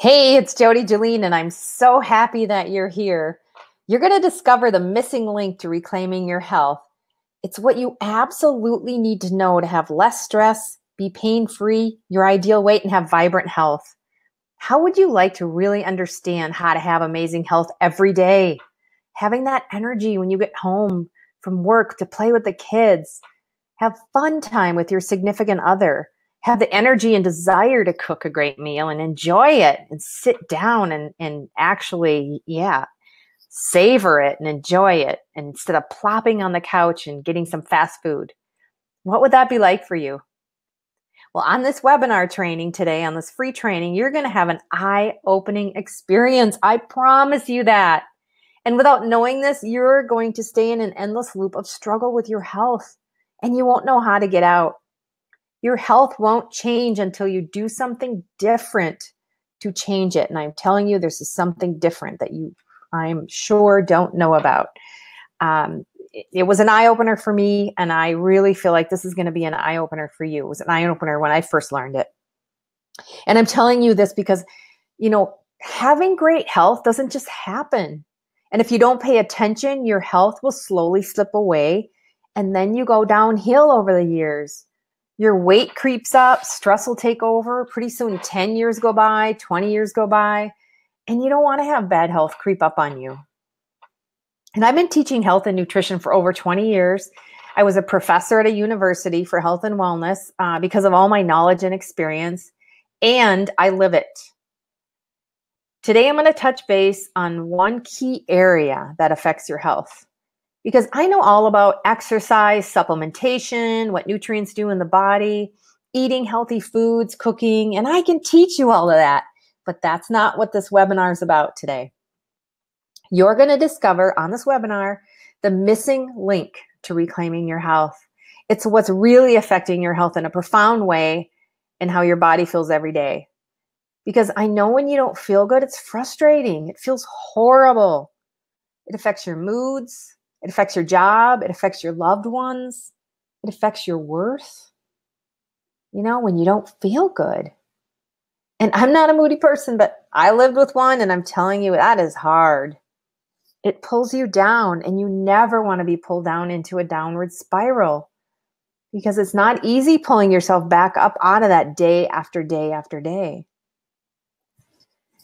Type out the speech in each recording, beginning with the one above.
Hey, it's Jody Jeline, and I'm so happy that you're here. You're going to discover the missing link to reclaiming your health. It's what you absolutely need to know to have less stress, be pain-free, your ideal weight, and have vibrant health. How would you like to really understand how to have amazing health every day? Having that energy when you get home from work to play with the kids, have fun time with your significant other, have the energy and desire to cook a great meal and enjoy it and sit down and actually, savor it and enjoy it instead of plopping on the couch and getting some fast food. What would that be like for you? Well, on this webinar training today, on this free training, you're going to have an eye-opening experience. I promise you that. And without knowing this, you're going to stay in an endless loop of struggle with your health, and you won't know how to get out. Your health won't change until you do something different to change it. And I'm telling you, this is something different that you, I'm sure, don't know about. It was an eye-opener for me, and I really feel like this is going to be an eye-opener for you. It was an eye-opener when I first learned it. And I'm telling you this because, having great health doesn't just happen. And if you don't pay attention, your health will slowly slip away, and then you go downhill over the years. Your weight creeps up, stress will take over. Pretty soon, 10 years go by, 20 years go by, and you don't want to have bad health creep up on you. And I've been teaching health and nutrition for over 20 years. I was a professor at a university for health and wellness because of all my knowledge and experience, and I live it. Today, I'm going to touch base on one key area that affects your health. Because I know all about exercise, supplementation, what nutrients do in the body, eating healthy foods, cooking, and I can teach you all of that. But that's not what this webinar is about today. You're going to discover on this webinar the missing link to reclaiming your health. It's what's really affecting your health in a profound way and how your body feels every day. Because I know when you don't feel good, it's frustrating. It feels horrible. It affects your moods. It affects your job. It affects your loved ones. It affects your worth. When you don't feel good. And I'm not a moody person, but I lived with one, and I'm telling you, that is hard. It pulls you down, and you never want to be pulled down into a downward spiral because it's not easy pulling yourself back up out of that day after day after day.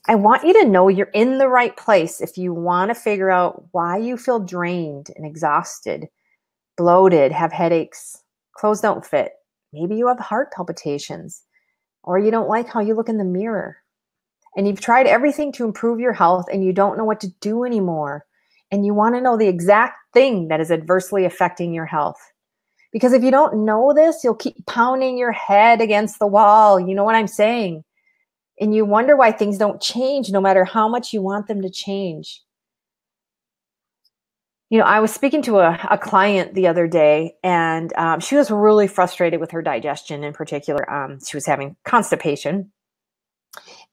I want you to know you're in the right place if you want to figure out why you feel drained and exhausted, bloated, have headaches, clothes don't fit. Maybe you have heart palpitations, or you don't like how you look in the mirror. And you've tried everything to improve your health and you don't know what to do anymore. And you want to know the exact thing that is adversely affecting your health. Because if you don't know this, you'll keep pounding your head against the wall. You know what I'm saying? And you wonder why things don't change no matter how much you want them to change. I was speaking to a client the other day, and she was really frustrated with her digestion in particular. She was having constipation,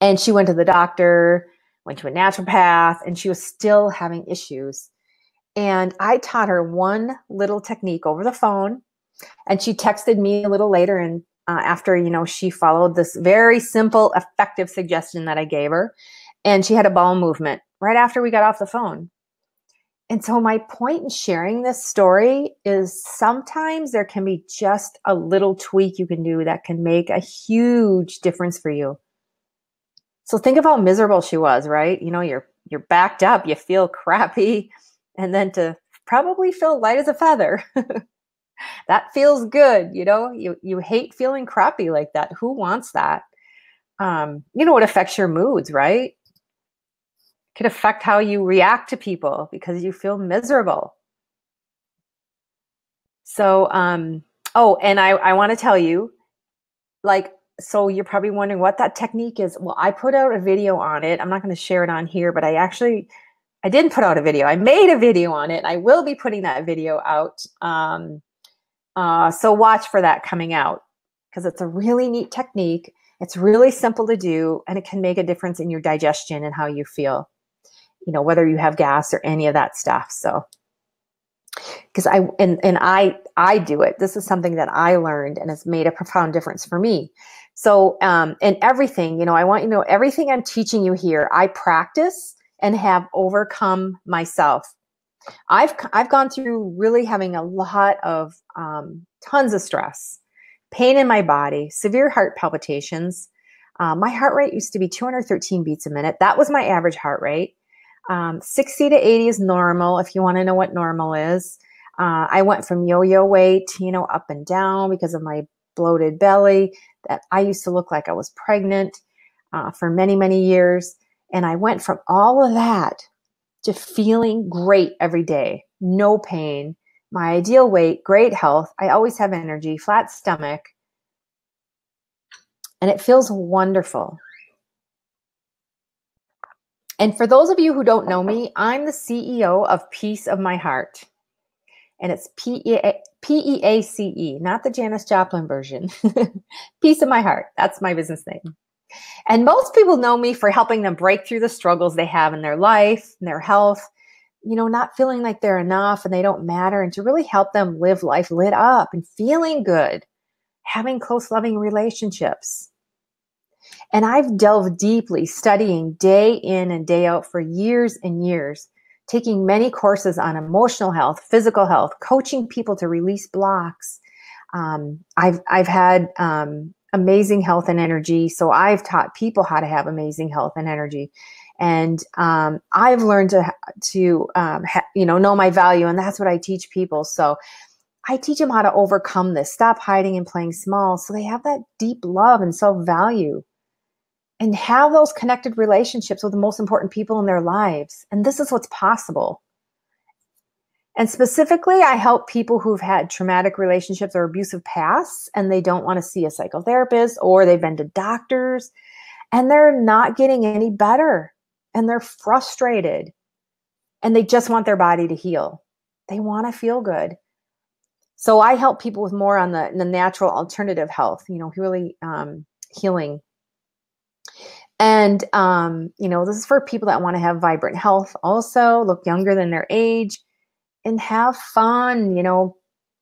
and she went to the doctor, went to a naturopath, and she was still having issues. And I taught her one little technique over the phone, and she texted me a little later and after, she followed this very simple, effective suggestion that I gave her. And she had a bowel movement right after we got off the phone. And so my point in sharing this story is sometimes there can be just a little tweak you can do that can make a huge difference for you. So think of how miserable she was, right? You're backed up, you feel crappy, and then to probably feel light as a feather. That feels good. You hate feeling crappy like that. Who wants that? It affects your moods, right? It could affect how you react to people because you feel miserable. So, and I want to tell you, so you're probably wondering what that technique is. Well, I put out a video on it. I'm not going to share it on here, but I didn't put out a video. I made a video on it. I will be putting that video out. So watch for that coming out because it's a really neat technique. It's really simple to do, and it can make a difference in your digestion and how you feel, whether you have gas or any of that stuff. So because I do it. This is something that I learned and has made a profound difference for me. So, and everything, I want you to know everything I'm teaching you here, I practice and have overcome myself. I've gone through really having a lot of tons of stress, pain in my body, severe heart palpitations. My heart rate used to be 213 beats a minute. That was my average heart rate. 60 to 80 is normal if you want to know what normal is. I went from yo-yo weight, up and down because of my bloated belly. That I used to look like I was pregnant for many, many years. And I went from all of that to feeling great every day, no pain, my ideal weight, great health. I always have energy, flat stomach, and it feels wonderful. And for those of you who don't know me, I'm the CEO of Peace of My Heart. And it's Peace, not the Janis Joplin version. Peace of My Heart. That's my business name. And most people know me for helping them break through the struggles they have in their life, in their health, not feeling like they're enough and they don't matter, and to really help them live life lit up and feeling good, having close, loving relationships. And I've delved deeply, studying day in and day out for years and years, taking many courses on emotional health, physical health, coaching people to release blocks. I've had amazing health and energy. So I've taught people how to have amazing health and energy. And I've learned to know my value. And that's what I teach people. So I teach them how to overcome this, stop hiding and playing small, so they have that deep love and self-value and have those connected relationships with the most important people in their lives. And this is what's possible. And specifically, I help people who've had traumatic relationships or abusive pasts, and they don't want to see a psychotherapist, or they've been to doctors and they're not getting any better, and they're frustrated and they just want their body to heal. They want to feel good. So I help people with more on the natural alternative health, really healing. And, this is for people that want to have vibrant health also, look younger than their age, and have fun.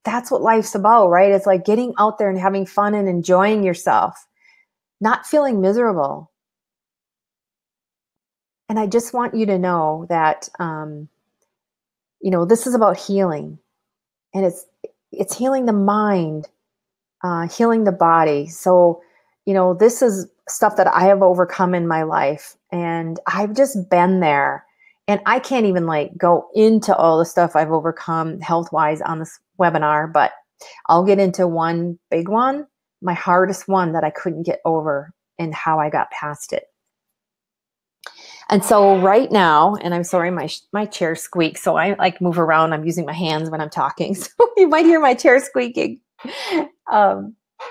That's what life's about, right? It's like getting out there and having fun and enjoying yourself, not feeling miserable. And I just want you to know that, this is about healing, and it's healing the mind, healing the body. So, this is stuff that I have overcome in my life, and I've just been there. And I can't even go into all the stuff I've overcome health-wise on this webinar, but I'll get into one big one, my hardest one that I couldn't get over, and how I got past it. And so right now, and I'm sorry, my chair squeaks, so I move around. I'm using my hands when I'm talking, so you might hear my chair squeaking.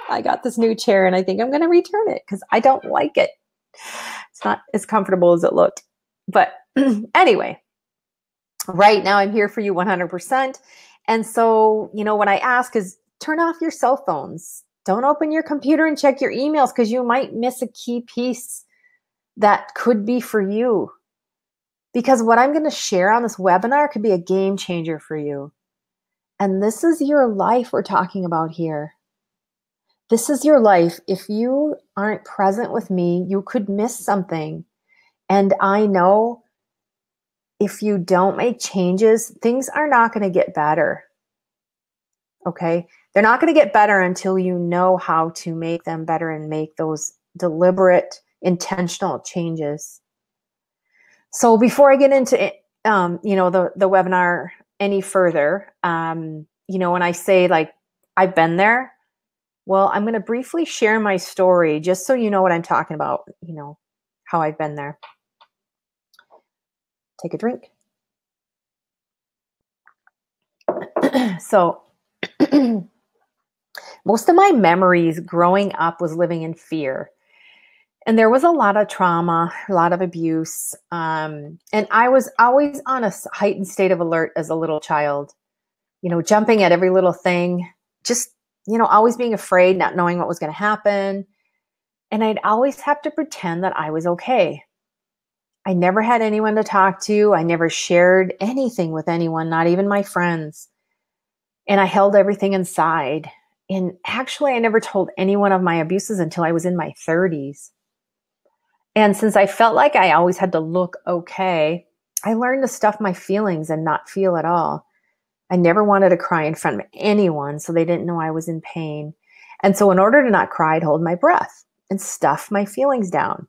I got this new chair, and I think I'm going to return it because I don't like it. It's not as comfortable as it looked. But anyway, right now I'm here for you 100%. And so, what I ask is turn off your cell phones. Don't open your computer and check your emails, because you might miss a key piece that could be for you. Because what I'm going to share on this webinar could be a game changer for you. And this is your life we're talking about here. This is your life. If you aren't present with me, you could miss something. And I know if you don't make changes, things are not going to get better. Okay? They're not going to get better until you know how to make them better and make those deliberate, intentional changes. So before I get into the webinar any further, when I say I've been there, well, I'm going to briefly share my story just so you know what I'm talking about, how I've been there. Take a drink. So most of my memories growing up was living in fear. And there was a lot of trauma, a lot of abuse. And I was always on a heightened state of alert as a little child, jumping at every little thing, just, always being afraid, not knowing what was going to happen. And I'd always have to pretend that I was okay. I never had anyone to talk to. I never shared anything with anyone, not even my friends. And I held everything inside. And actually, I never told anyone of my abuses until I was in my 30s. And since I felt like I always had to look okay, I learned to stuff my feelings and not feel at all. I never wanted to cry in front of anyone, so they didn't know I was in pain. And so in order to not cry, I'd hold my breath and stuff my feelings down.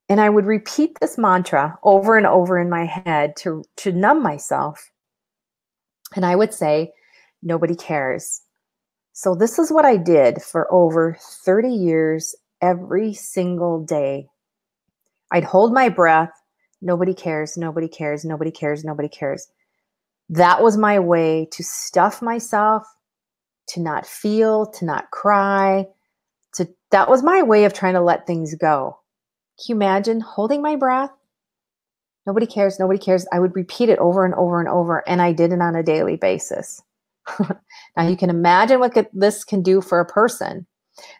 And I would repeat this mantra over and over in my head to numb myself. And I would say, nobody cares. So this is what I did for over 30 years, every single day. I'd hold my breath. Nobody cares, nobody cares, nobody cares, nobody cares. That was my way to stuff myself, to not feel, to not cry. That was my way of trying to let things go. Can you imagine holding my breath? Nobody cares, nobody cares. I would repeat it over and over and over, and I did it on a daily basis. Now you can imagine what this can do for a person.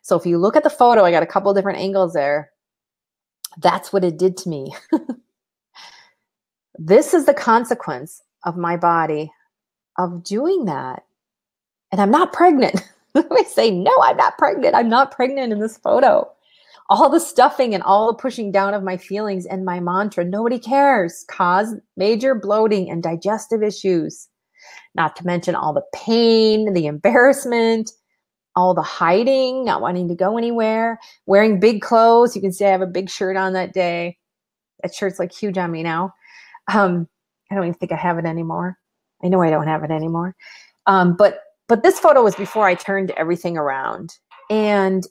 So if you look at the photo, I got a couple different angles there. That's what it did to me. This is the consequence of my body of doing that. And I'm not pregnant. Let me say, no, I'm not pregnant. I'm not pregnant in this photo. All the stuffing and all the pushing down of my feelings and my mantra, nobody cares, caused major bloating and digestive issues. Not to mention all the pain, the embarrassment, all the hiding, not wanting to go anywhere, wearing big clothes. You can see I have a big shirt on that day. That shirt's like huge on me now. I don't even think I have it anymore. I know I don't have it anymore. But this photo was before I turned everything around. And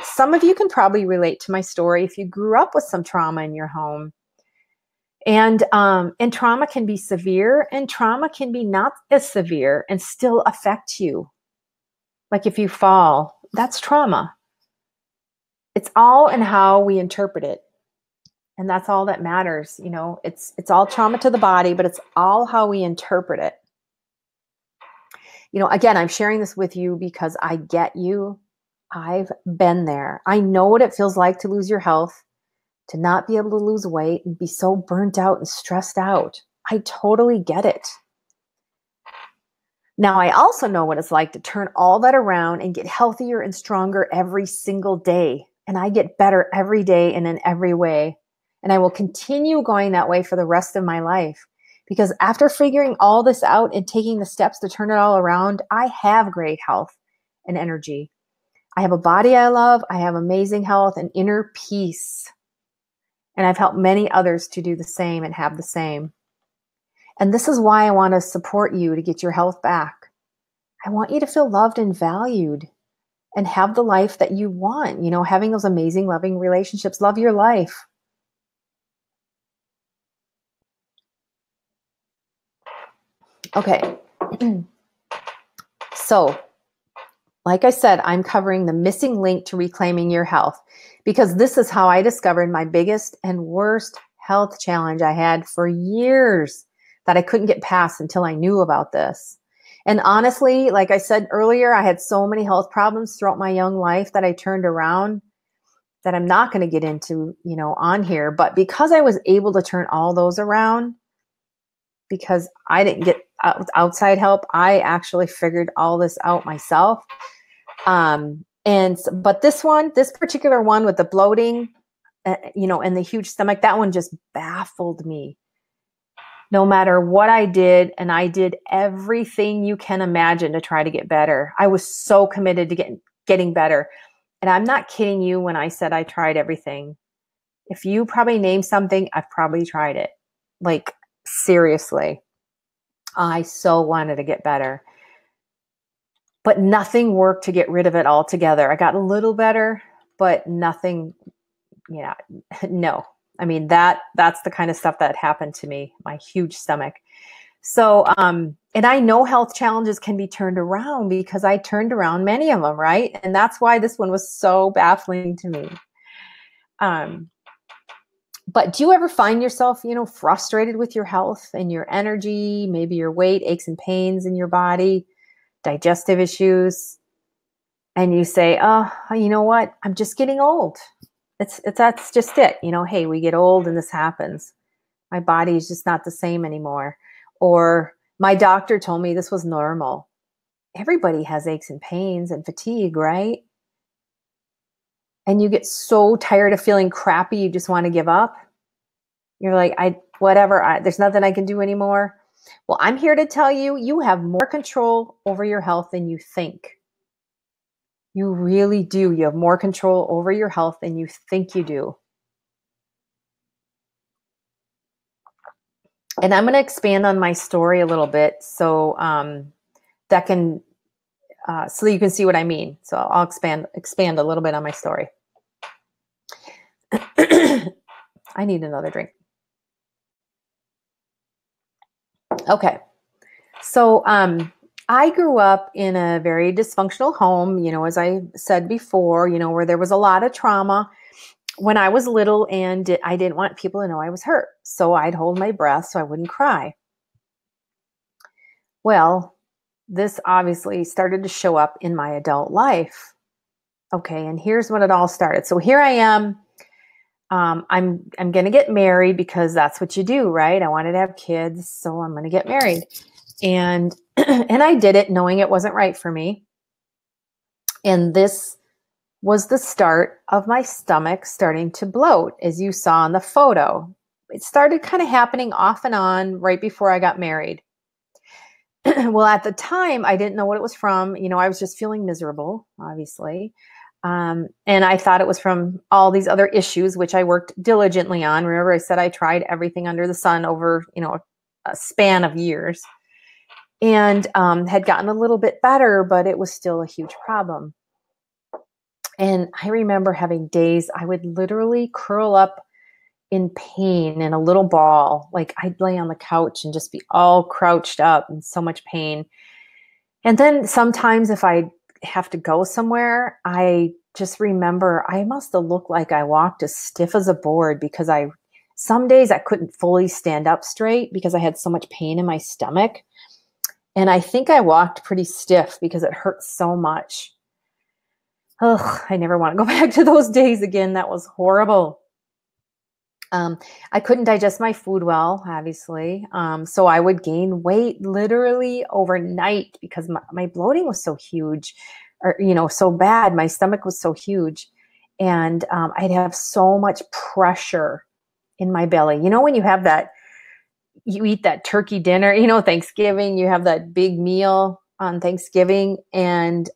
some of you can probably relate to my story if you grew up with some trauma in your home. And trauma can be severe, and trauma can be not as severe and still affect you. Like if you fall, that's trauma. It's all in how we interpret it. And that's all that matters. You know, it's all trauma to the body, but it's all how we interpret it. You know, again, I'm sharing this with you because I get you. I've been there. I know what it feels like to lose your health, to not be able to lose weight and be so burnt out and stressed out. I totally get it. Now, I also know what it's like to turn all that around and get healthier and stronger every single day. And I get better every day and in every way. And I will continue going that way for the rest of my life. Because after figuring all this out and taking the steps to turn it all around, I have great health and energy. I have a body I love. I have amazing health and inner peace. And I've helped many others to do the same and have the same. And this is why I want to support you to get your health back. I want you to feel loved and valued and have the life that you want, you know, having those amazing, loving relationships. Love your life. Okay. So, like I said, I'm covering the missing link to reclaiming your health because this is how I discovered my biggest and worst health challenge I had for years that I couldn't get past until I knew about this. And honestly, like I said earlier, I had so many health problems throughout my young life that I turned around that I'm not going to get into, you know, on here. But because I was able to turn all those around, because I didn't get outside help, I actually figured all this out myself. But this particular one with the bloating, you know, and the huge stomach, that one just baffled me. No matter what I did, and I did everything you can imagine to try to get better. I was so committed to getting better. And I'm not kidding you when I said I tried everything. If you probably name something, I've probably tried it. Like, seriously. I so wanted to get better. But nothing worked to get rid of it altogether. I got a little better, but nothing, yeah, no. I mean, that's the kind of stuff that happened to me, my huge stomach. So, and I know health challenges can be turned around because I turned around many of them, right? And that's why this one was so baffling to me. But do you ever find yourself, you know, frustrated with your health and your energy, maybe your weight, aches and pains in your body, digestive issues, and you say, oh, you know what? I'm just getting old. That's just it. You know, hey, we get old and this happens. My body is just not the same anymore. Or My doctor told me this was normal. Everybody has aches and pains and fatigue, right? And you get so tired of feeling crappy, you just want to give up. You're like, whatever, there's nothing I can do anymore. Well, I'm here to tell you, you have more control over your health than you think. You really do. You have more control over your health than you think you do. And I'm going to expand on my story a little bit so that can, so you can see what I mean. So I'll expand a little bit on my story. I need another drink. Okay. So I grew up in a very dysfunctional home, as I said before, where there was a lot of trauma when I was little, and I didn't want people to know I was hurt. So I'd hold my breath so I wouldn't cry. Well, this obviously started to show up in my adult life. Okay, and here's when it all started. So here I am. I'm going to get married because that's what you do, right? I wanted to have kids, so I'm going to get married. And and I did it knowing it wasn't right for me. And this was the start of my stomach starting to bloat, as you saw in the photo. It started kind of happening off and on right before I got married. Well, at the time, I didn't know what it was from. I was just feeling miserable, obviously. And I thought it was from all these other issues, which I worked diligently on. Remember, I said I tried everything under the sun over, a span of years. And had gotten a little bit better, but it was still a huge problem. And I remember having days I would literally curl up in pain in a little ball. Like I'd lay on the couch and just be all crouched up in so much pain. And then sometimes if I have to go somewhere, I just remember I must have looked like I walked as stiff as a board because some days I couldn't fully stand up straight because I had so much pain in my stomach. And I think I walked pretty stiff because it hurt so much. Ugh, I never want to go back to those days again. That was horrible. I couldn't digest my food well, obviously. So I would gain weight literally overnight because my bloating was so huge, or, so bad. My stomach was so huge. And I'd have so much pressure in my belly. When you have that, you eat that turkey dinner, Thanksgiving, you have that big meal on Thanksgiving, and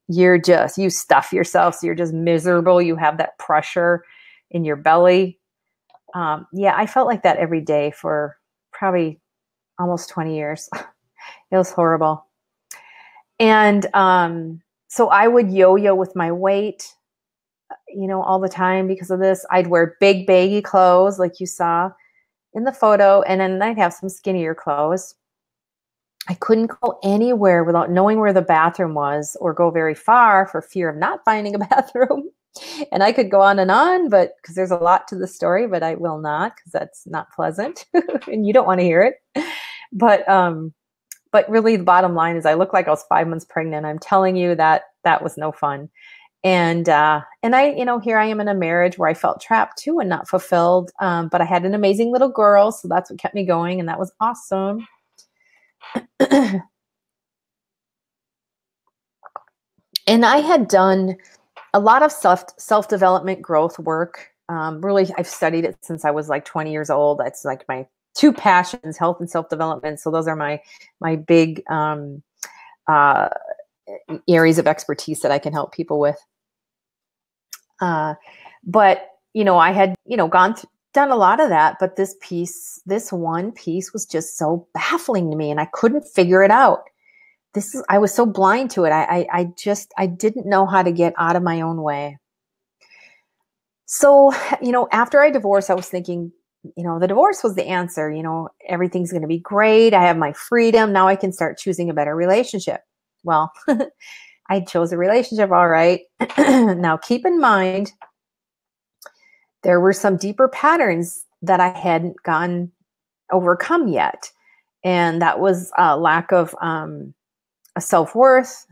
you stuff yourself. So you're just miserable. You have that pressure in your belly. Yeah, I felt like that every day for probably almost 20 years. It was horrible. And so I would yo-yo with my weight, all the time because of this. I'd wear big baggy clothes like you saw in the photo, and then I'd have some skinnier clothes. I couldn't go anywhere without knowing where the bathroom was or go very far for fear of not finding a bathroom. And I could go on, but because there's a lot to the story, but I will not because that's not pleasant and you don't want to hear it. But really the bottom line is I look like I was 5 months pregnant. I'm telling you that was no fun. And I, here I am in a marriage where I felt trapped too and not fulfilled. But I had an amazing little girl. So that's what kept me going. And that was awesome. And I had done a lot of self-development growth work. Really, I've studied it since I was like 20 years old. That's like my two passions, health and self-development. So those are my big areas of expertise that I can help people with. But, I had, done a lot of that, but this one piece was just so baffling to me and I couldn't figure it out. I was so blind to it. I didn't know how to get out of my own way. So, after I divorced, I was thinking, the divorce was the answer. Everything's going to be great. I have my freedom. Now I can start choosing a better relationship. Well, I chose a relationship. All right. Now keep in mind, there were some deeper patterns that I hadn't overcome yet. And that was a lack of a self-worth,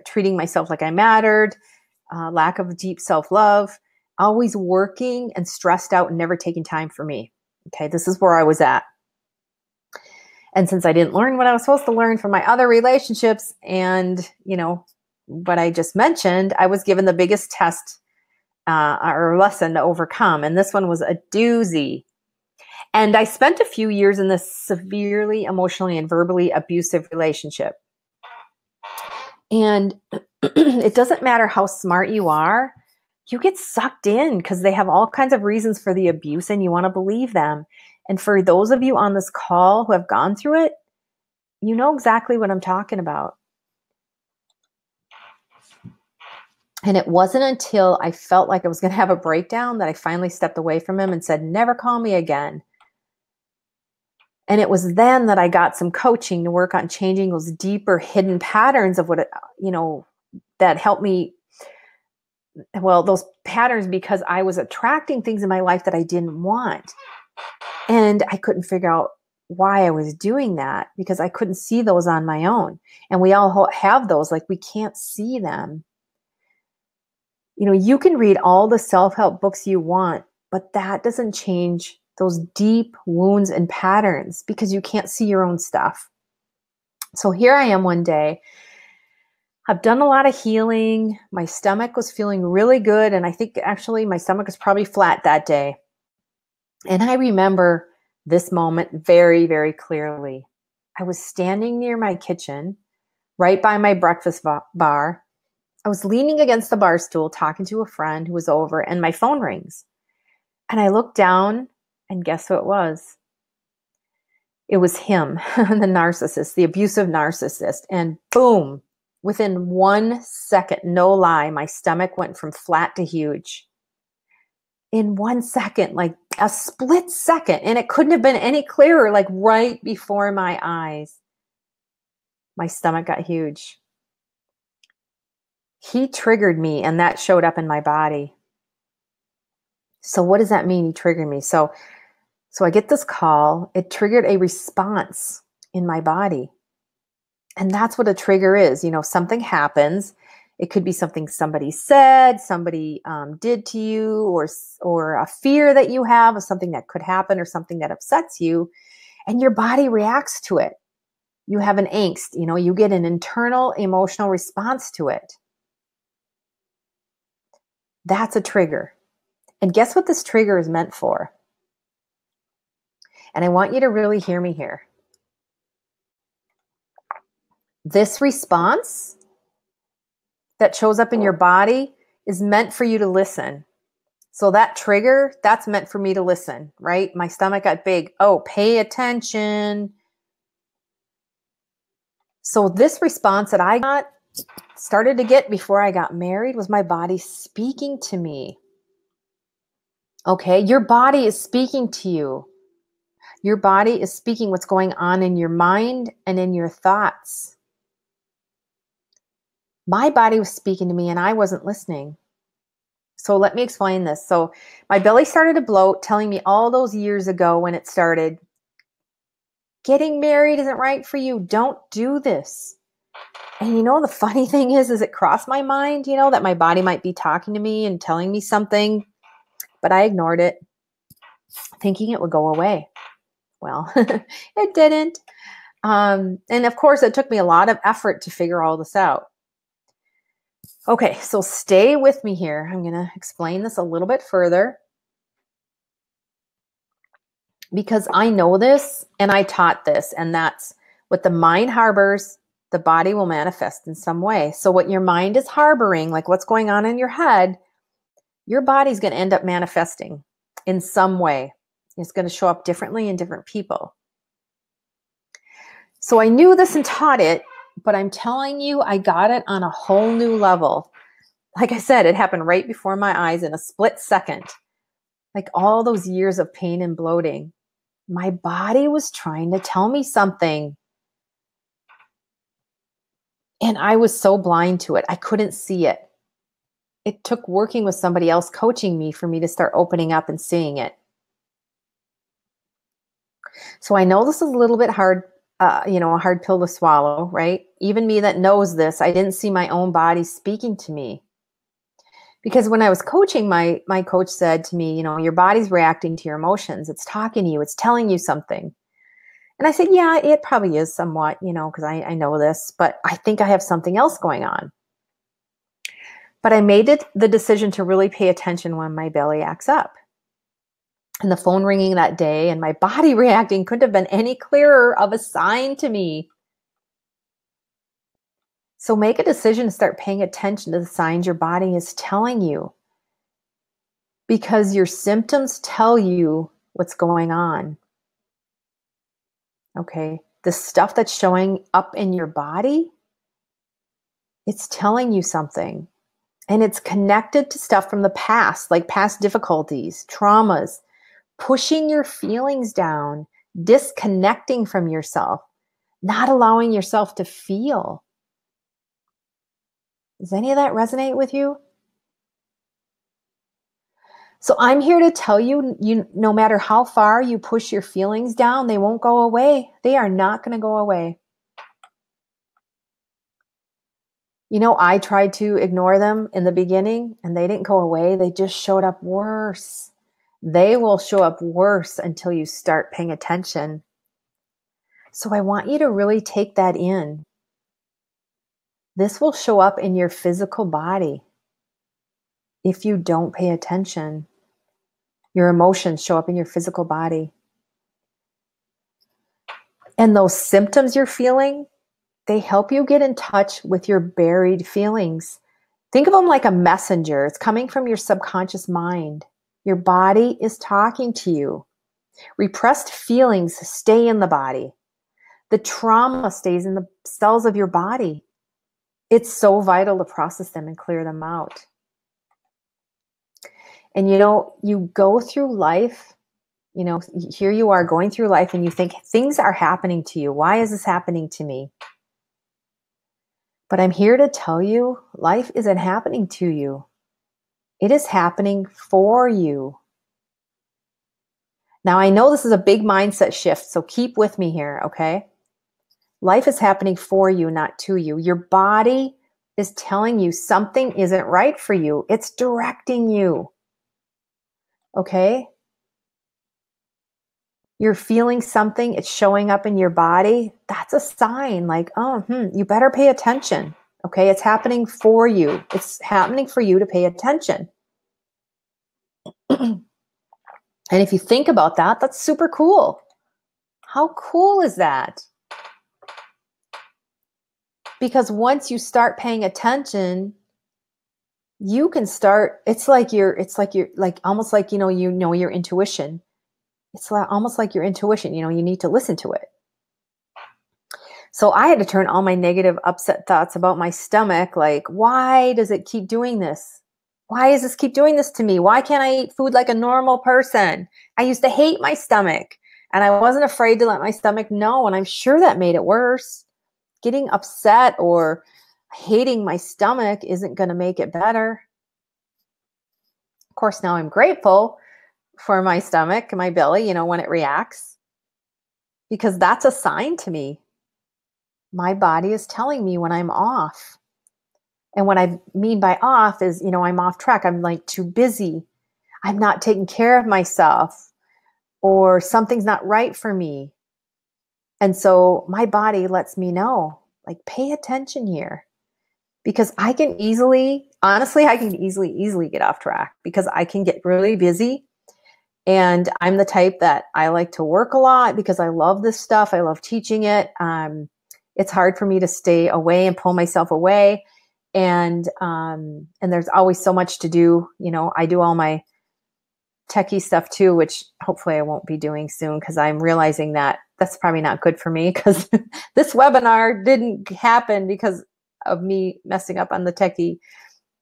treating myself like I mattered, lack of deep self-love, always working and stressed out and never taking time for me. Okay, this is where I was at. And since I didn't learn what I was supposed to learn from my other relationships and, what I just mentioned, I was given the biggest test or lesson to overcome. And this one was a doozy. And I spent a few years in this severely emotionally and verbally abusive relationship. And it doesn't matter how smart you are, you get sucked in because they have all kinds of reasons for the abuse and you want to believe them. And for those of you on this call who have gone through it, you know exactly what I'm talking about. And it wasn't until I felt like I was going to have a breakdown that I finally stepped away from him and said, never call me again. And it was then that I got some coaching to work on changing those deeper hidden patterns of what, that helped me. Well, those patterns, because I was attracting things in my life that I didn't want. And I couldn't figure out why I was doing that because I couldn't see those on my own. And we all have those, like we can't see them. You can read all the self-help books you want, but that doesn't change those deep wounds and patterns because you can't see your own stuff. So here I am one day. I've done a lot of healing. My stomach was feeling really good. And I think actually my stomach was probably flat that day. And I remember this moment very, very clearly. I was standing near my kitchen, right by my breakfast bar. I was leaning against the bar stool talking to a friend who was over, and my phone rings. And I looked down, and guess who it was? It was him, the narcissist, the abusive narcissist. And boom, within 1 second, no lie, my stomach went from flat to huge. In 1 second, like a split second. And it couldn't have been any clearer, like right before my eyes. My stomach got huge. He triggered me, and that showed up in my body. So what does that mean? He triggered me. So I get this call. It triggered a response in my body. And that's what a trigger is. Something happens. It could be something somebody said, somebody did to you, or a fear that you have of something that could happen or something that upsets you, and your body reacts to it. You have an angst, you get an internal emotional response to it. That's a trigger. And guess what this trigger is meant for? And I want you to really hear me here. This response that shows up in your body is meant for you to listen. So that trigger, that's meant for me to listen, right? My stomach got big. Oh, pay attention. So this response that I started to get before I got married was my body speaking to me. Okay, your body is speaking to you. Your body is speaking what's going on in your mind and in your thoughts. My body was speaking to me and I wasn't listening. So let me explain this. So my belly started to bloat, telling me all those years ago when it started, getting married isn't right for you. Don't do this. And the funny thing is it crossed my mind, that my body might be talking to me and telling me something, but I ignored it, thinking it would go away. Well, it didn't. And of course, it took me a lot of effort to figure all this out. Okay, so stay with me here. I'm going to explain this a little bit further because I know this and I taught this, and that's what the mind harbors, the body will manifest in some way. So what your mind is harboring, like what's going on in your head, your body's going to end up manifesting in some way. It's going to show up differently in different people. So I knew this and taught it, but I'm telling you, I got it on a whole new level. Like I said, it happened right before my eyes in a split second. Like all those years of pain and bloating, my body was trying to tell me something. And I was so blind to it. I couldn't see it. It took working with somebody else coaching me for me to start opening up and seeing it. So I know this is a little bit hard, a hard pill to swallow, right? Even me that knows this, I didn't see my own body speaking to me. Because when I was coaching, my coach said to me, your body's reacting to your emotions. It's talking to you. It's telling you something. And I said, yeah, it probably is somewhat, because I know this, but I think I have something else going on. But I made it the decision to really pay attention when my belly acts up. And the phone ringing that day and my body reacting couldn't have been any clearer of a sign to me. So make a decision to start paying attention to the signs your body is telling you, because your symptoms tell you what's going on. Okay. The stuff that's showing up in your body, it's telling you something. And it's connected to stuff from the past, like past difficulties, traumas, pushing your feelings down, disconnecting from yourself, not allowing yourself to feel. Does any of that resonate with you? So I'm here to tell you, no matter how far you push your feelings down, they won't go away. They are not going to go away. I tried to ignore them in the beginning and they didn't go away. They just showed up worse. They will show up worse until you start paying attention. So I want you to really take that in. This will show up in your physical body if you don't pay attention. Your emotions show up in your physical body. And those symptoms you're feeling, they help you get in touch with your buried feelings. Think of them like a messenger. It's coming from your subconscious mind. Your body is talking to you. Repressed feelings stay in the body. The trauma stays in the cells of your body. It's so vital to process them and clear them out. And you go through life, here you are going through life and you think things are happening to you. Why is this happening to me? But I'm here to tell you, life isn't happening to you. It is happening for you. Now, I know this is a big mindset shift, so keep with me here, okay? Life is happening for you, not to you. Your body is telling you something isn't right for you. It's directing you, okay? You're feeling something, it's showing up in your body. That's a sign like, you better pay attention, okay? It's happening for you. It's happening for you to pay attention. And if you think about that, that's super cool. How cool is that? Because once you start paying attention, you can start, it's like almost like, your intuition. It's almost like your intuition, you need to listen to it. So I had to turn all my negative, upset thoughts about my stomach, like, why does it keep doing this? Why does this keep doing this to me? Why can't I eat food like a normal person? I used to hate my stomach and I wasn't afraid to let my stomach know. And I'm sure that made it worse. Getting upset or hating my stomach isn't going to make it better. Of course, now I'm grateful for my stomach and my belly, when it reacts, because that's a sign to me. My body is telling me when I'm off. And what I mean by off is, I'm off track. I'm like too busy. I'm not taking care of myself, or something's not right for me. And so my body lets me know, like, pay attention here, because I can easily get off track because I can get really busy. And I'm the type that I like to work a lot because I love this stuff. I love teaching it. It's hard for me to stay away and pull myself away. And there's always so much to do. I do all my techie stuff too, which hopefully I won't be doing soon, because I'm realizing that that's probably not good for me, because this webinar didn't happen because of me messing up on the techie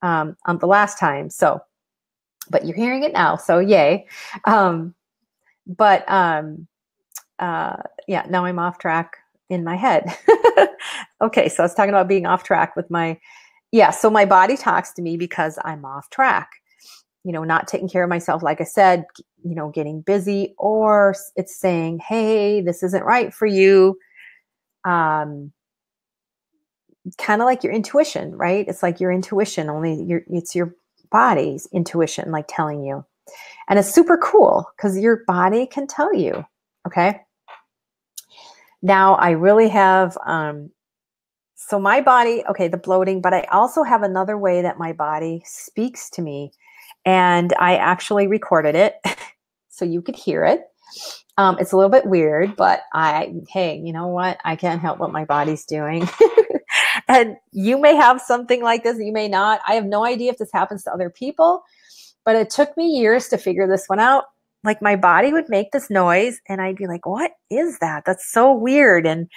on the last time. So, but you're hearing it now, so yay. Yeah, now I'm off track in my head. Okay, so I was talking about being off track with so my body talks to me because I'm off track. Not taking care of myself, like I said, getting busy, or it's saying, hey, this isn't right for you. Kind of like your intuition, right? It's like your intuition, only it's your body's intuition, like telling you. And it's super cool because your body can tell you, okay? Now I really have, so my body, okay, the bloating, but I also have another way that my body speaks to me. And I actually recorded it so you could hear it. It's a little bit weird, but hey, you know what? I can't help what my body's doing. And you may have something like this, you may not. I have no idea if this happens to other people, but it took me years to figure this one out. Like my body would make this noise and I'd be like, what is that? That's so weird. And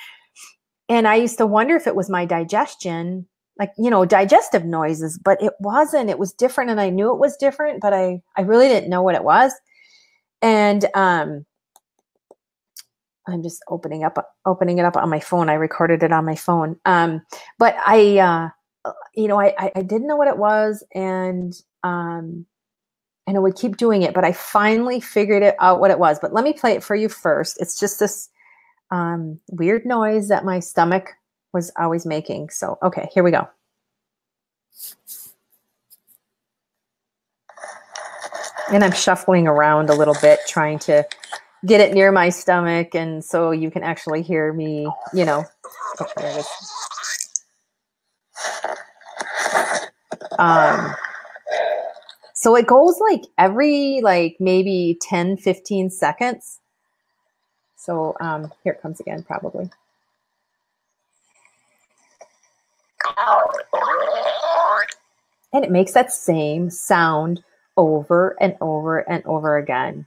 I used to wonder if it was my digestion, like, digestive noises, but it wasn't. It was different. And I knew it was different, but I really didn't know what it was. And I'm just opening it up on my phone. I recorded it on my phone. But I didn't know what it was. And I would keep doing it, but I finally figured it out what it was. But let me play it for you first. It's just this weird noise that my stomach was always making. So, okay, here we go. And I'm shuffling around a little bit, trying to get it near my stomach. And so you can actually hear me, oh, there it is. So it goes like every maybe 10, 15 seconds. So here it comes again, probably. And it makes that same sound over and over and over again.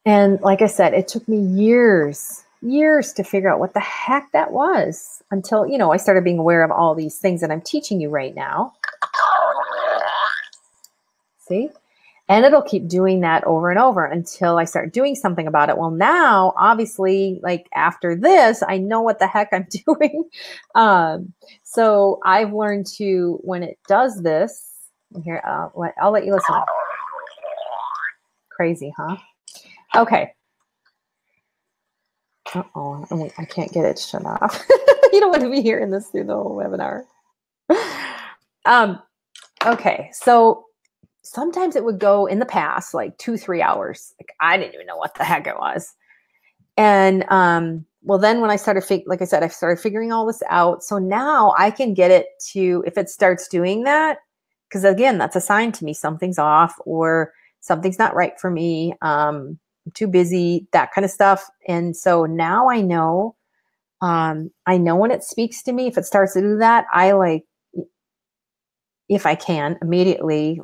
And like I said, it took me years to figure out what the heck that was until, I started being aware of all these things that I'm teaching you right now. See? And it'll keep doing that over and over until I start doing something about it. Well, now, obviously, after this, I know what the heck I'm doing. So I've learned to, when it does this, here, I'll let you listen. Crazy, huh? Okay. Uh-oh, I can't get it to shut off. You don't want to be hearing this through the whole webinar. Okay, so sometimes it would go in the past, 2-3 hours. I didn't even know what the heck it was. And well, then when I started, like I said, I started figuring all this out. So now I can get it to, if it starts doing that, because again, that's a sign to me something's off or something's not right for me. I'm too busy, that kind of stuff. And so now I know when it speaks to me, if it starts to do that, if I can immediately,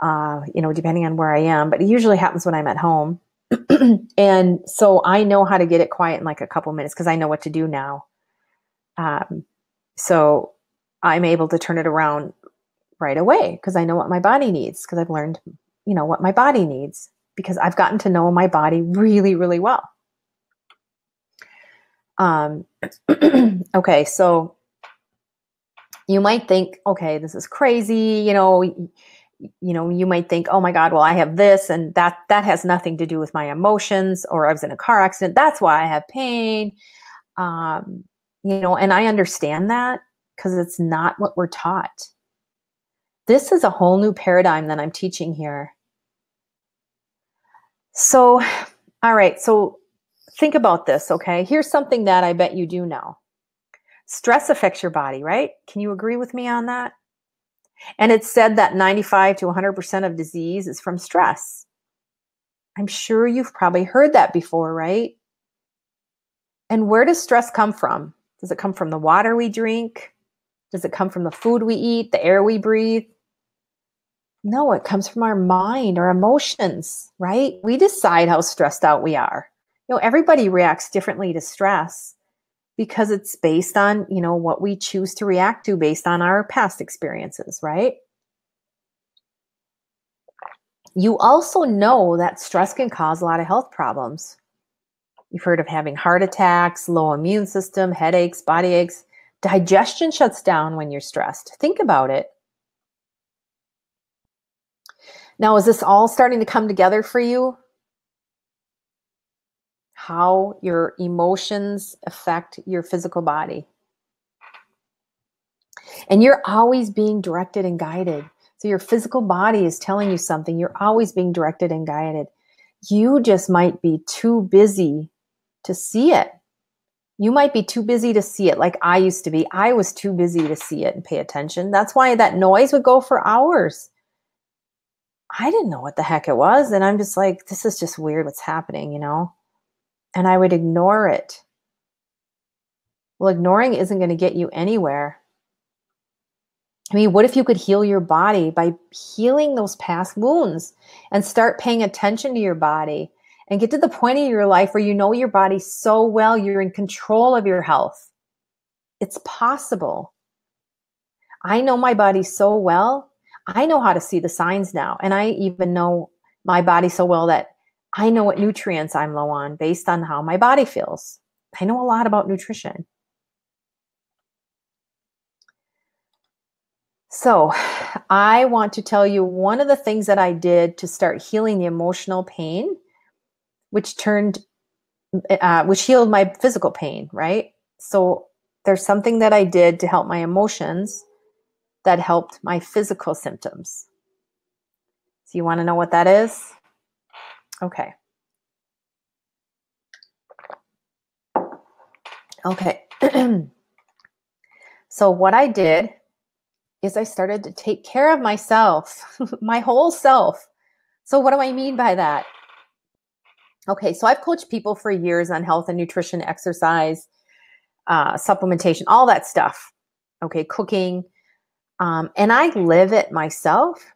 depending on where I am, but it usually happens when I'm at home. And so I know how to get it quiet in a couple minutes because I know what to do now. So I'm able to turn it around right away because I know what my body needs, because I've learned, what my body needs, because I've gotten to know my body really, really well. Okay, so you might think, okay, this is crazy, you might think, oh my God, well, I have this and that has nothing to do with my emotions, or I was in a car accident, that's why I have pain. And I understand that because it's not what we're taught. This is a whole new paradigm that I'm teaching here. So, all right, so think about this, okay? Here's something that I bet you do know. Stress affects your body, right? Can you agree with me on that? And it's said that 95 to 100% of disease is from stress. I'm sure you've probably heard that before, right? And where does stress come from? Does it come from the water we drink? Does it come from the food we eat, the air we breathe? No, it comes from our mind, our emotions, right? We decide how stressed out we are. Everybody reacts differently to stress because it's based on, what we choose to react to based on our past experiences, right? You also know that stress can cause a lot of health problems. You've heard of having heart attacks, low immune system, headaches, body aches. Digestion shuts down when you're stressed. Think about it. Now, is this all starting to come together for you? How your emotions affect your physical body. And you're always being directed and guided. So your physical body is telling you something. You're always being directed and guided. You just might be too busy to see it. You might be too busy to see it like I used to be. I was too busy to see it and pay attention. That's why that noise would go for hours. I didn't know what the heck it was. And I'm just like, this is just weird what's happening, And I would ignore it. Well, ignoring isn't going to get you anywhere. I mean, what if you could heal your body by healing those past wounds and start paying attention to your body and get to the point in your life where you know your body so well, you're in control of your health? It's possible. I know my body so well. I know how to see the signs now. And I even know my body so well that I know what nutrients I'm low on based on how my body feels. I know a lot about nutrition. So I want to tell you one of the things that I did to start healing the emotional pain, which healed my physical pain, right? So there's something that I did to help my emotions that helped my physical symptoms. So you want to know what that is? Okay. Okay. So what I did is I started to take care of myself, my whole self. So what do I mean by that? Okay, so I've coached people for years on health and nutrition, exercise, supplementation, all that stuff. Okay, cooking. And I live it myself.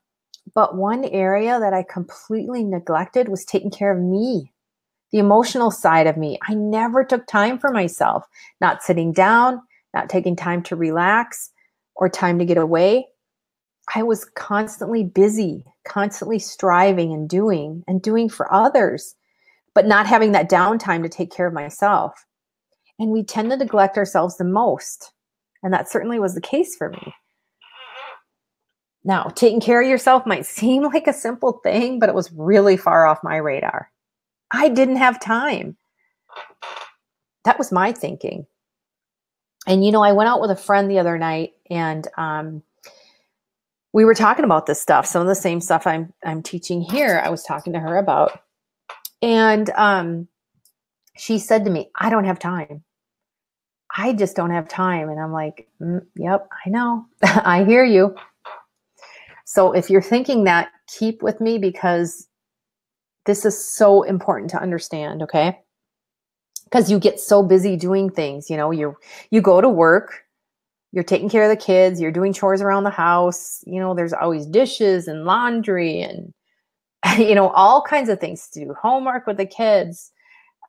But one area that I completely neglected was taking care of me, the emotional side of me. I never took time for myself, not sitting down, not taking time to relax or time to get away. I was constantly busy, constantly striving and doing for others, but not having that downtime to take care of myself. And we tend to neglect ourselves the most. And that certainly was the case for me. Now, taking care of yourself might seem like a simple thing, but it was really far off my radar. I didn't have time. That was my thinking. And, I went out with a friend the other night and we were talking about this stuff. Some of the same stuff I'm teaching here, I was talking to her about. And she said to me, I don't have time. I just don't have time. And I'm like, yep, I know. I hear you. So if you're thinking that, keep with me because this is so important to understand, okay? Because you get so busy doing things, you go to work, you're taking care of the kids, you're doing chores around the house, there's always dishes and laundry and, all kinds of things to do, homework with the kids,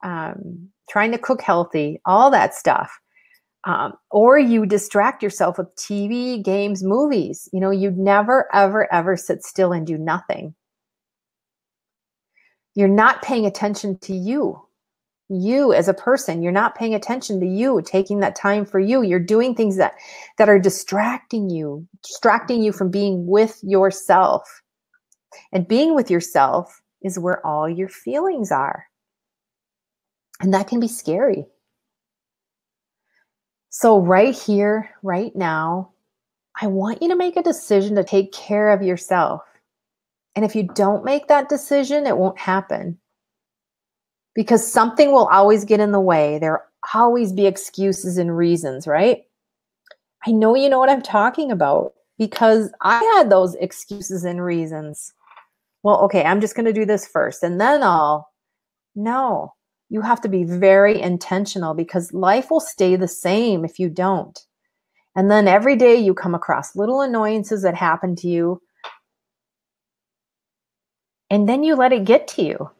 trying to cook healthy, all that stuff. Or you distract yourself with TV, games, movies. You'd never, ever, ever sit still and do nothing. You're not paying attention to you. You as a person, you're not paying attention to you, taking that time for you. You're doing things that are distracting you from being with yourself. And being with yourself is where all your feelings are. And that can be scary. So right here, right now, I want you to make a decision to take care of yourself. And if you don't make that decision, it won't happen. Because something will always get in the way. There'll always be excuses and reasons, right? I know you know what I'm talking about because I had those excuses and reasons. Well, okay, I'm just going to do this first and then No, you have to be very intentional because life will stay the same if you don't. And then every day you come across little annoyances that happen to you. And then you let it get to you.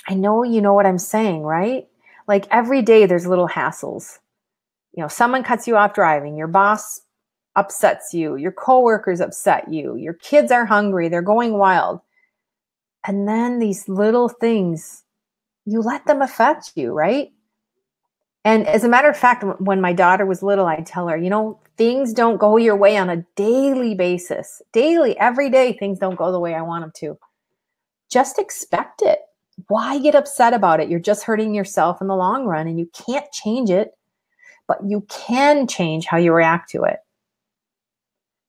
I know you know what I'm saying, right? Like every day there's little hassles. Someone cuts you off driving, your boss upsets you, your coworkers upset you, your kids are hungry, they're going wild. And then these little things, you let them affect you, right? And as a matter of fact, when my daughter was little, I'd tell her, things don't go your way on a daily basis. Daily, every day, things don't go the way I want them to. Just expect it. Why get upset about it? You're just hurting yourself in the long run and you can't change it, but you can change how you react to it.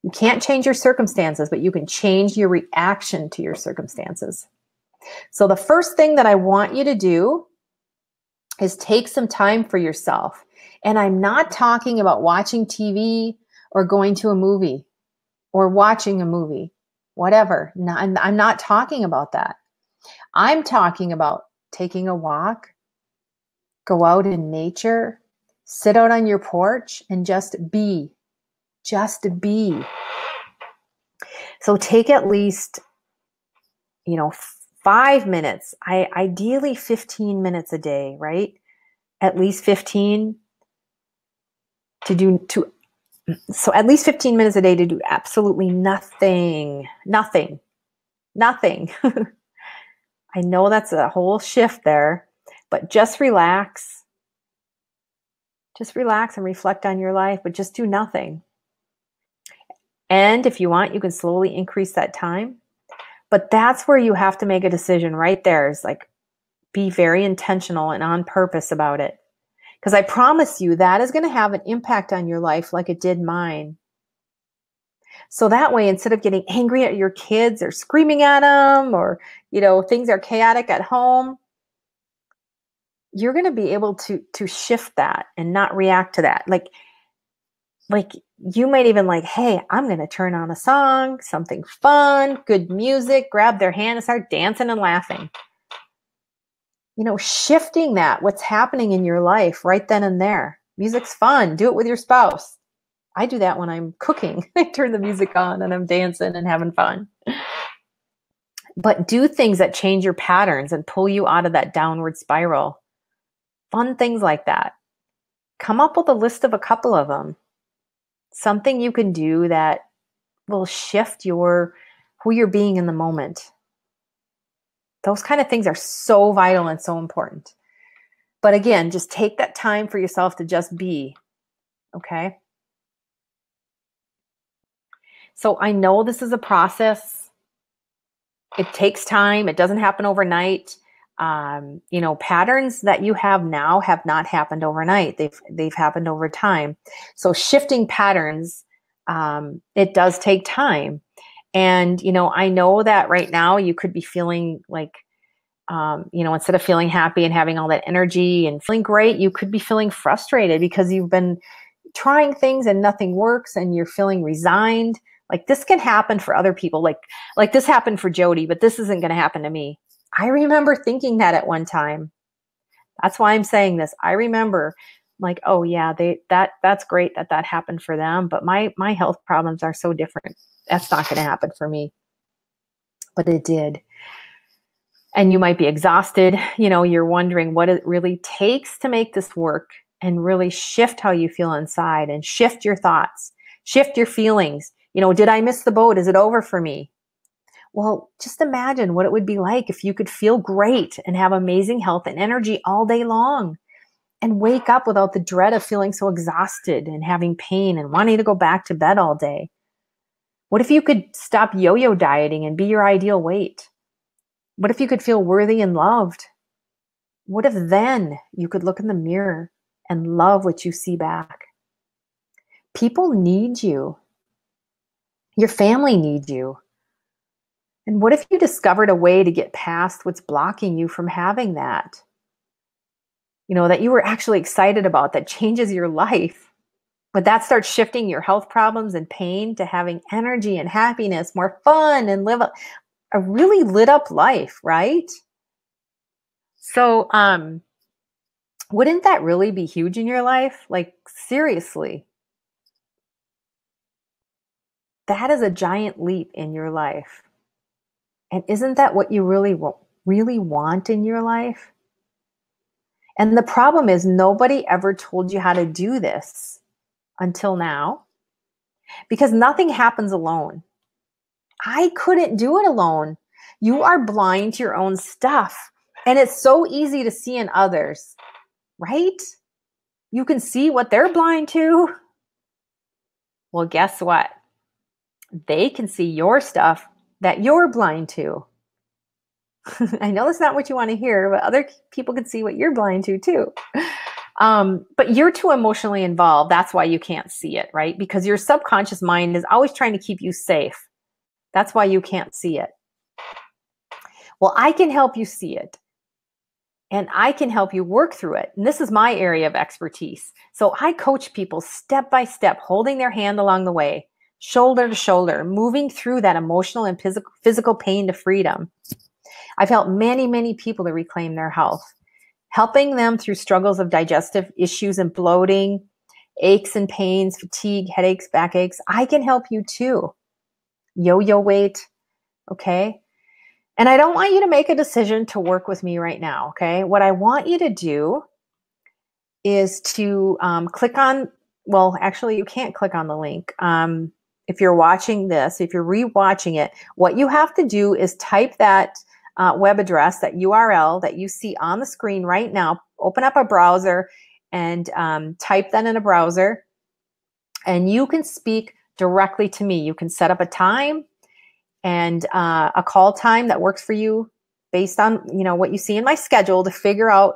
You can't change your circumstances, but you can change your reaction to your circumstances. So the first thing that I want you to do is take some time for yourself. And I'm not talking about watching TV or going to a movie or watching a movie, whatever. I'm not talking about that. I'm talking about taking a walk, go out in nature, sit out on your porch and just be. Just be. So take at least, 5 minutes, ideally 15 minutes a day, right? At least 15 so at least 15 minutes a day to do absolutely nothing. I know that's a whole shift there, but just relax. Just relax and reflect on your life, but just do nothing. And if you want, you can slowly increase that time. But that's where you have to make a decision right there, is like, be very intentional and on purpose about it. Because I promise you that is going to have an impact on your life like it did mine. So that way, instead of getting angry at your kids or screaming at them, or, things are chaotic at home, you're going to be able to shift that and not react to that. Like you might even hey, I'm going to turn on a song, something fun, good music, grab their hand and start dancing and laughing. Shifting that, what's happening in your life right then and there. Music's fun. Do it with your spouse. I do that when I'm cooking. I turn the music on and I'm dancing and having fun. But do things that change your patterns and pull you out of that downward spiral. Fun things like that. Come up with a list of a couple of them. Something you can do that will shift who you're being in the moment. Those kind of things are so vital and so important. But again, just take that time for yourself to just be. Okay? So I know this is a process. It takes time. It doesn't happen overnight. Patterns that you have now have not happened overnight. They've happened over time. So shifting patterns, it does take time. And, I know that right now you could be feeling like, instead of feeling happy and having all that energy and feeling great, you could be feeling frustrated because you've been trying things and nothing works and you're feeling resigned. Like this can happen for other people. Like this happened for Jody, but this isn't going to happen to me. I remember thinking that at one time. That's why I'm saying this. I remember oh yeah, that's great that happened for them, but my health problems are so different. That's not going to happen for me. But it did. And you might be exhausted. You're wondering what it really takes to make this work and really shift how you feel inside and shift your thoughts, shift your feelings. Did I miss the boat? Is it over for me? Well, just imagine what it would be like if you could feel great and have amazing health and energy all day long and wake up without the dread of feeling so exhausted and having pain and wanting to go back to bed all day. What if you could stop yo-yo dieting and be your ideal weight? What if you could feel worthy and loved? What if then you could look in the mirror and love what you see back? People need you. Your family needs you. And what if you discovered a way to get past what's blocking you from having that? That you were actually excited about, that changes your life. But that starts shifting your health problems and pain to having energy and happiness, more fun, and live a really lit up life, right? So, wouldn't that really be huge in your life? Like, seriously. That is a giant leap in your life. And isn't that what you really want in your life? And the problem is nobody ever told you how to do this until now, because nothing happens alone. I couldn't do it alone. You are blind to your own stuff. And it's so easy to see in others, right? You can see what they're blind to. Well, guess what? They can see your stuff that you're blind to. I know that's not what you want to hear, but other people can see what you're blind to too. But you're too emotionally involved. That's why you can't see it, right? Because your subconscious mind is always trying to keep you safe. That's why you can't see it. Well, I can help you see it. and I can help you work through it. And this is my area of expertise. So I coach people step by step, holding their hand along the way, shoulder to shoulder, moving through that emotional and physical pain to freedom. I've helped many, many people to reclaim their health, helping them through struggles of digestive issues and bloating, aches and pains, fatigue, headaches, backaches. I can help you too. Yo-yo weight, okay? And I don't want you to make a decision to work with me right now, okay? What I want you to do is to click on, well, actually, you can't click on the link. If you're watching this, if you're rewatching it, what you have to do is type that web address, that URL that you see on the screen right now, open up a browser and type that in a browser, and you can speak directly to me. You can set up a time and a call time that works for you based on, you know, what you see in my schedule to figure out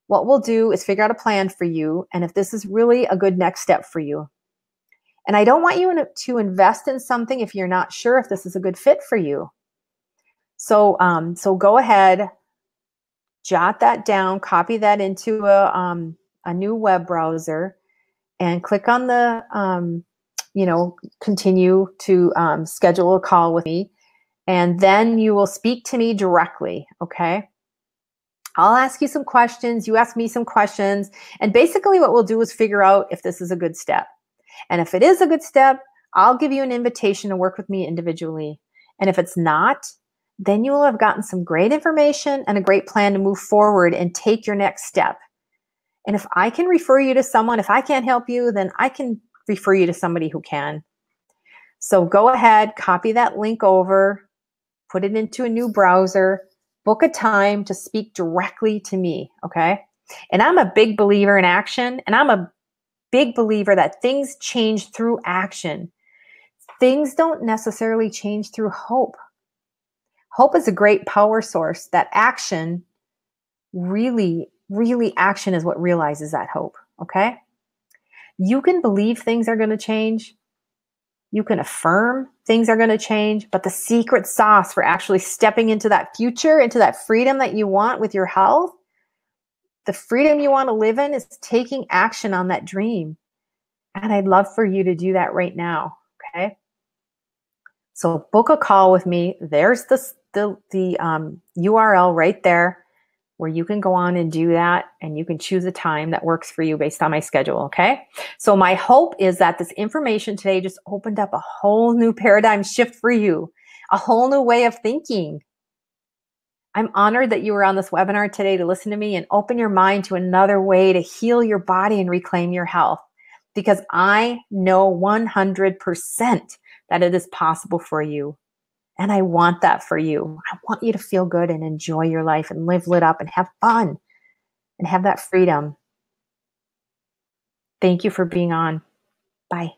what we'll do is figure out a plan for you and if this is really a good next step for you. And I don't want you to invest in something if you're not sure if this is a good fit for you. So, so go ahead, jot that down, copy that into a new web browser, and click on the, you know, continue to schedule a call with me. And then you will speak to me directly, okay? I'll ask you some questions, you ask me some questions, and basically what we'll do is figure out if this is a good step. And if it is a good step, I'll give you an invitation to work with me individually. And if it's not, then you will have gotten some great information and a great plan to move forward and take your next step. And if I can refer you to someone, if I can't help you, then I can refer you to somebody who can. So go ahead, copy that link over, put it into a new browser, book a time to speak directly to me, okay? And I'm a big believer in action, and I'm a big believer that things change through action. Things don't necessarily change through hope. Hope is a great power source. That action, really action is what realizes that hope, okay? You can believe things are going to change. You can affirm things are going to change, but the secret sauce for actually stepping into that future, into that freedom that you want with your health, the freedom you want to live in, is taking action on that dream. And I'd love for you to do that right now, okay? So book a call with me. There's the URL right there where you can go on and do that, and you can choose a time that works for you based on my schedule, okay? So my hope is that this information today just opened up a whole new paradigm shift for you, a whole new way of thinking. I'm honored that you were on this webinar today to listen to me and open your mind to another way to heal your body and reclaim your health, because I know 100% that it is possible for you. And I want that for you. I want you to feel good and enjoy your life and live lit up and have fun and have that freedom. Thank you for being on. Bye.